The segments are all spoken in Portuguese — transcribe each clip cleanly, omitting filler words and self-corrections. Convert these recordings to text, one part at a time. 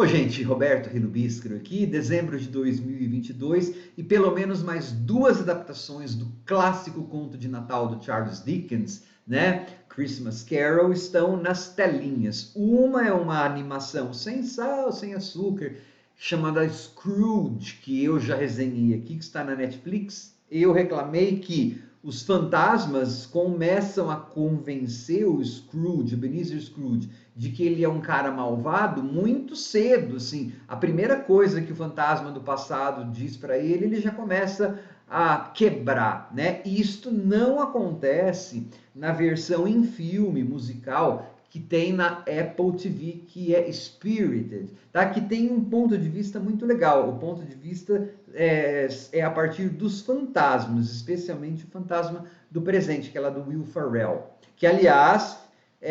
Ô, gente, Roberto Rilubiscro aqui, dezembro de 2022, e pelo menos mais duas adaptações do clássico conto de Natal do Charles Dickens, né? Christmas Carol, estão nas telinhas. Uma é uma animação sem sal, sem açúcar, chamada Scrooge, que eu já resenhei aqui, que está na Netflix. Eu reclamei que os fantasmas começam a convencer o Scrooge, Ebenezer Scrooge, de que ele é um cara malvado muito cedo, assim. A primeira coisa que o fantasma do passado diz para ele, ele já começa a quebrar, né? E isto não acontece na versão em filme musical que tem na Apple TV, que é Spirited, tá? Que tem um ponto de vista muito legal. O ponto de vista é a partir dos fantasmas, especialmente o fantasma do presente, que é lá do Will Ferrell, que, aliás,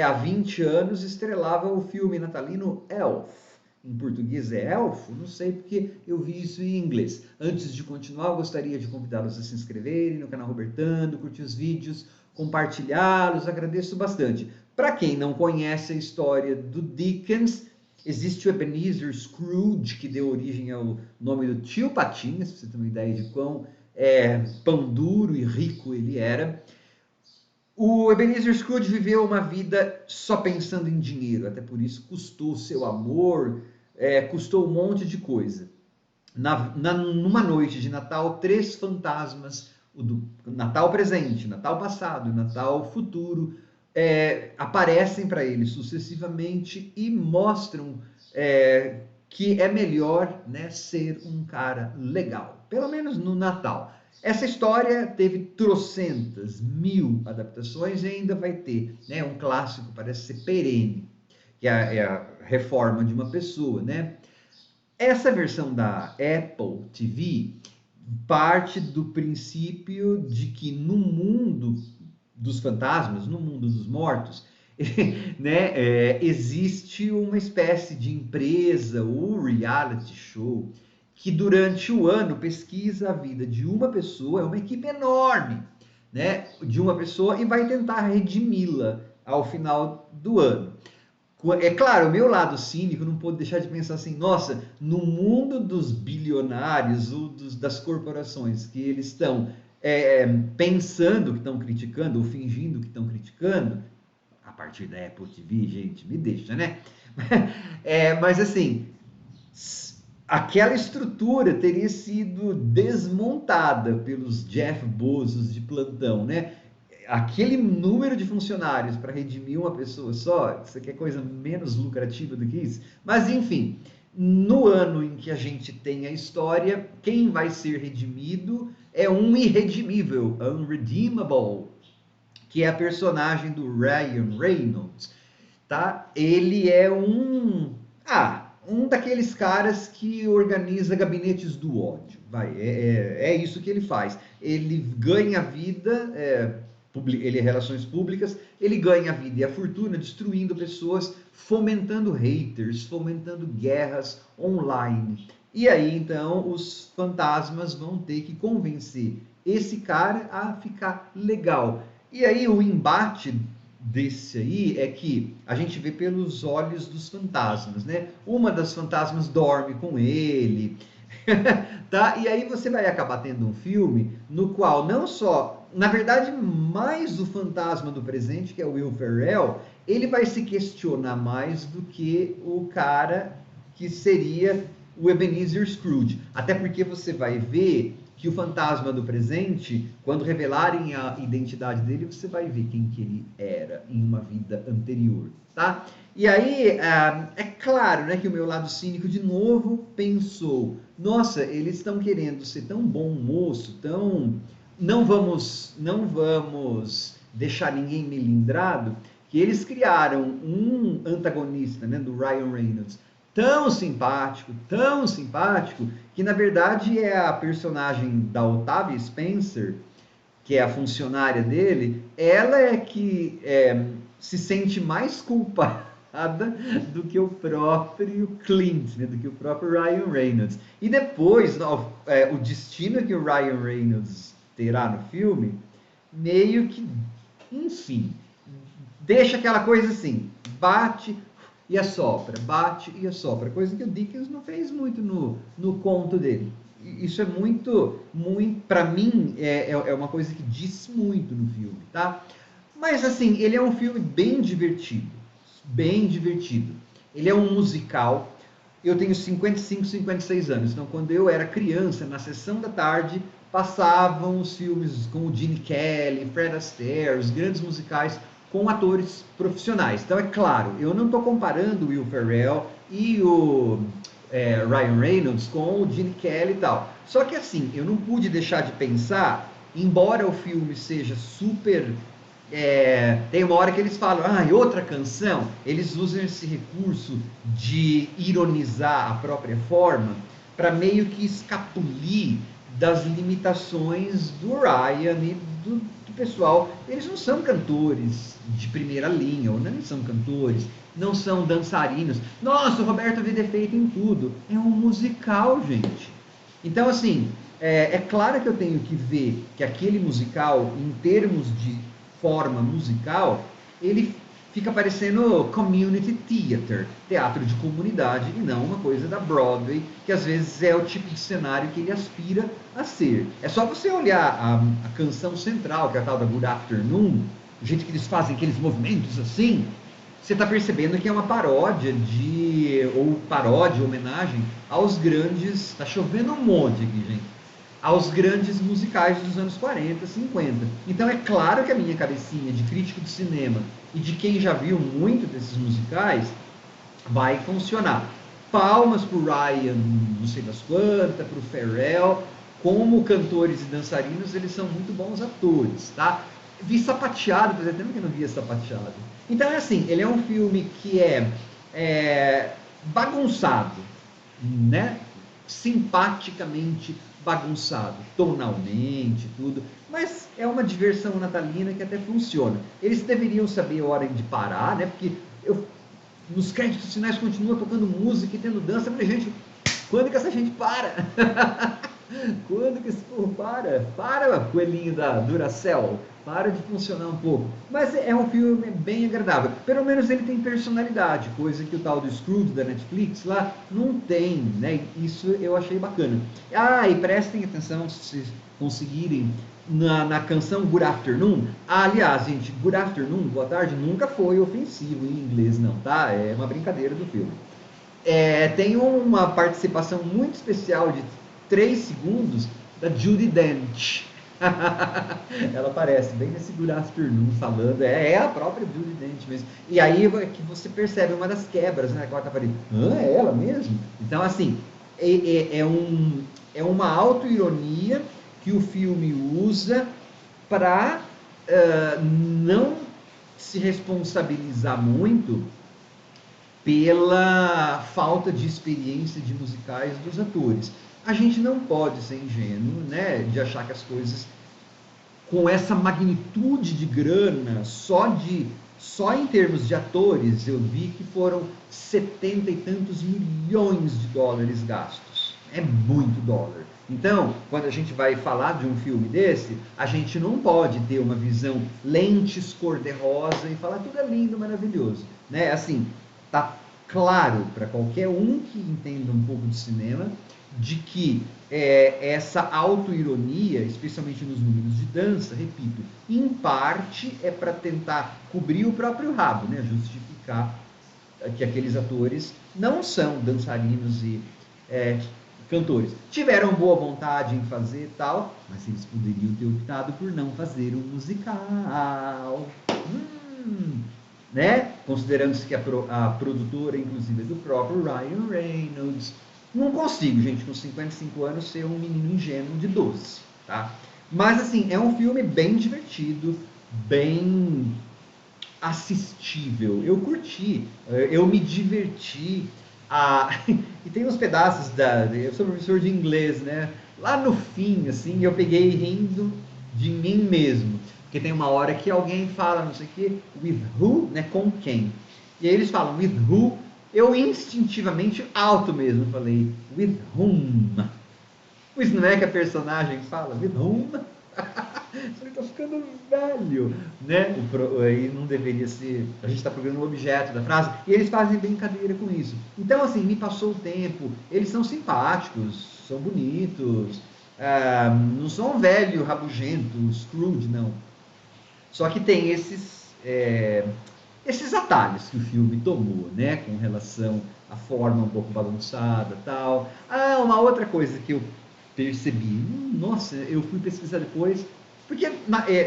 há 20 anos estrelava o filme natalino Elf. Em português é elfo? Não sei, porque eu vi isso em inglês. Antes de continuar, eu gostaria de convidá-los a se inscreverem no canal Robertando, curtir os vídeos, compartilhá-los, agradeço bastante. Para quem não conhece a história do Dickens, existe o Ebenezer Scrooge, que deu origem ao nome do tio Patinhas, para você ter uma ideia de quão pão duro e rico ele era. O Ebenezer Scrooge viveu uma vida só pensando em dinheiro, até por isso custou seu amor, custou um monte de coisa. Numa noite de Natal, três fantasmas, o do Natal presente, Natal passado, Natal futuro, aparecem para ele sucessivamente e mostram que é melhor, né, ser um cara legal, pelo menos no Natal. Essa história teve trocentas mil adaptações e ainda vai ter, né, um clássico, parece ser perene, que é a reforma de uma pessoa, né? Essa versão da Apple TV parte do princípio de que no mundo dos fantasmas, no mundo dos mortos, né, existe uma espécie de empresa ou reality show que durante o ano pesquisa a vida de uma pessoa, é uma equipe enorme, né, de uma pessoa e vai tentar redimi-la ao final do ano. É claro, o meu lado cínico não pode deixar de pensar assim, nossa, no mundo dos bilionários ou das corporações que eles estão pensando que estão criticando ou fingindo que estão criticando, a partir da Apple TV, gente, me deixa, né? Mas assim, aquela estrutura teria sido desmontada pelos Jeff Bezos de plantão, né? Aquele número de funcionários para redimir uma pessoa só, isso aqui é coisa menos lucrativa do que isso. Mas enfim, no ano em que a gente tem a história, quem vai ser redimido é um irredimível, unredeemable, que é a personagem do Ryan Reynolds, tá? Ele é um daqueles caras que organiza gabinetes do ódio. É isso que ele faz. Ele ganha vida, ele é relações públicas, ele ganha a vida e a fortuna destruindo pessoas, fomentando haters, fomentando guerras online. E aí, então, os fantasmas vão ter que convencer esse cara a ficar legal. E aí, o embate desse aí é que a gente vê pelos olhos dos fantasmas, né? Uma das fantasmas dorme com ele, tá? E aí você vai acabar tendo um filme no qual não só, na verdade, mais o fantasma do presente, que é o Will Ferrell, ele vai se questionar mais do que o cara que seria o Ebenezer Scrooge. Até porque você vai ver que o fantasma do presente, quando revelarem a identidade dele, você vai ver quem que ele era em uma vida anterior, tá? E aí, é claro, né, que o meu lado cínico, de novo, pensou, nossa, eles estão querendo ser tão bom moço, tão... Não vamos deixar ninguém melindrado, que eles criaram um antagonista, né, do Ryan Reynolds, tão simpático, que na verdade é a personagem da Octavia Spencer, que é a funcionária dele, ela é que se sente mais culpada do que o próprio Clint, né, do que o próprio Ryan Reynolds. E depois, o destino que o Ryan Reynolds terá no filme, meio que, enfim, deixa aquela coisa assim, bate e assopra, bate e assopra, coisa que o Dickens não fez muito no conto dele. Isso é muito, para mim, é uma coisa que diz muito no filme, tá? Mas assim, ele é um filme bem divertido, bem divertido. Ele é um musical. Eu tenho 55, 56 anos, então quando eu era criança, na sessão da tarde, passavam os filmes com o Gene Kelly, Fred Astaire, os grandes musicais com atores profissionais. Então é claro, eu não estou comparando o Will Ferrell e o Ryan Reynolds com o Gene Kelly e tal. Só que assim, eu não pude deixar de pensar, embora o filme seja super tem uma hora que eles falam, e outra canção, eles usam esse recurso de ironizar a própria forma para meio que escapulir das limitações do Ryan e do pessoal. Eles não são cantores de primeira linha, ou não são cantores, não são dançarinos. Nossa, o Roberto vê defeito em tudo. É um musical, gente. Então, assim, é claro que eu tenho que ver que aquele musical, em termos de forma musical, ele fica parecendo community theater, teatro de comunidade, e não uma coisa da Broadway, que às vezes é o tipo de cenário que ele aspira a ser. É só você olhar a canção central, que é a tal da Good Afternoon, o jeito que eles fazem aqueles movimentos assim, você está percebendo que é uma paródia homenagem aos grandes, tá chovendo um monte aqui, gente, aos grandes musicais dos anos 40, 50. Então é claro que a minha cabecinha de crítico de cinema e de quem já viu muito desses musicais vai funcionar. Palmas pro Ryan, não sei das quantas, pro Ferrell, como cantores e dançarinos, eles são muito bons atores, tá? Vi Sapateado, fazia tempo que eu não via Sapateado. Então é assim, ele é um filme que é bagunçado, né? Simpaticamente bagunçado, tonalmente, tudo, mas é uma diversão natalina que até funciona. Eles deveriam saber a hora de parar, né? Porque nos créditos finais continua tocando música e tendo dança. Eu falei, gente, quando que essa gente para? Quando que esse povo para? Para, coelhinho da Duracell. Para de funcionar um pouco. Mas é um filme bem agradável. Pelo menos ele tem personalidade, coisa que o tal do Scrooge da Netflix lá não tem, né? Isso eu achei bacana. E prestem atenção se conseguirem na canção Good Afternoon. Aliás, gente, Good Afternoon, boa tarde, nunca foi ofensivo em inglês, não, tá? É uma brincadeira do filme. Tem uma participação muito especial de 3 segundos da Judi Dench. Ela aparece bem nesse Good Afternoon falando, é a própria Judi Dench mesmo. E aí que você percebe uma das quebras, né? Que ela tá falando, é ela mesmo? Então, assim, é uma auto-ironia que o filme usa para não se responsabilizar muito pela falta de experiência de musicais dos atores. A gente não pode ser ingênuo, né, de achar que as coisas com essa magnitude de grana, só em termos de atores, eu vi que foram 70 e tantos milhões de dólares gastos. É muito dólar. Então, quando a gente vai falar de um filme desse, a gente não pode ter uma visão lentes cor-de-rosa e falar tudo é lindo, maravilhoso, né? Assim, tá claro para qualquer um que entenda um pouco de cinema de que essa autoironia, especialmente nos números de dança, repito, em parte é para tentar cobrir o próprio rabo, né? Justificar que aqueles atores não são dançarinos e cantores. Tiveram boa vontade em fazer tal, mas eles poderiam ter optado por não fazer um musical. Né? Considerando-se que a produtora, inclusive, é do próprio Ryan Reynolds. Não consigo, gente, com 55 anos, ser um menino ingênuo de 12, tá? Mas, assim, é um filme bem divertido, bem assistível. Eu curti, eu me diverti. E tem uns pedaços eu sou professor de inglês, né? Lá no fim, assim, eu peguei rindo de mim mesmo. Porque tem uma hora que alguém fala, não sei o quê, with who, né? Com quem. E aí eles falam, with who. Eu instintivamente, alto mesmo, falei, with whom. Pois não é que a personagem fala, with whom. Ele tá ficando velho, né? Aí não deveria ser. A gente está procurando o objeto da frase e eles fazem brincadeira com isso. Então, assim, me passou o tempo. Eles são simpáticos, são bonitos, não são um velho rabugento, Scrooge, não. Só que tem esses atalhos que o filme tomou, né? Com relação à forma um pouco balançada, tal. Ah, uma outra coisa que eu percebi. Nossa, eu fui pesquisar depois, porque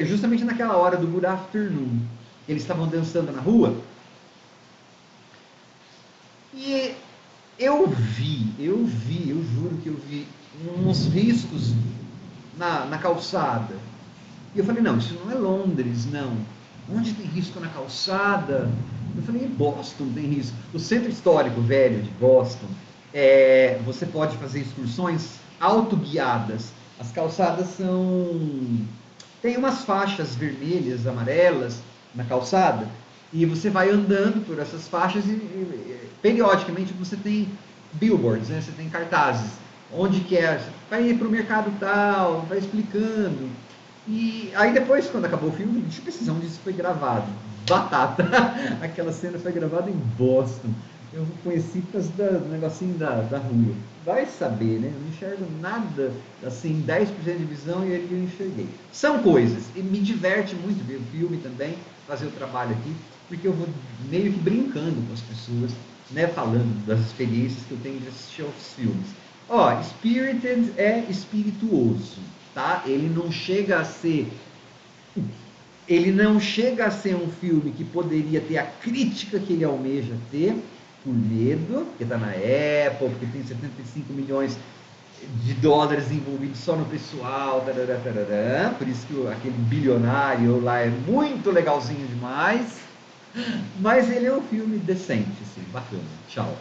justamente naquela hora do Good Afternoon, eles estavam dançando na rua, e eu juro que eu vi uns riscos na calçada. E eu falei, não, isso não é Londres, não. Onde tem risco na calçada? Eu falei, em Boston tem risco. O centro histórico velho de Boston, você pode fazer excursões autoguiadas. As calçadas tem umas faixas vermelhas, amarelas na calçada, e você vai andando por essas faixas e periodicamente você tem billboards, né? Você tem cartazes. Onde que é? Vai ir para o mercado tal, vai explicando. E aí depois, quando acabou o filme, deixa eu precisar onde isso foi gravado. Batata. Aquela cena foi gravada em Boston. Eu conheci por causa do negocinho da rua. Vai saber, né? Eu não enxergo nada, assim, 10% de visão e ali eu enxerguei. São coisas. E me diverte muito ver o filme também, fazer o trabalho aqui, porque eu vou meio que brincando com as pessoas, né? Falando das experiências que eu tenho de assistir aos filmes. Ó, Spirited é espirituoso, tá? Ele não chega a ser um filme que poderia ter a crítica que ele almeja ter, por medo, porque está na Apple, porque tem 75 milhões de dólares envolvidos só no pessoal, tarará, tarará, por isso que aquele bilionário lá é muito legalzinho demais, mas ele é um filme decente, assim, bacana. Tchau.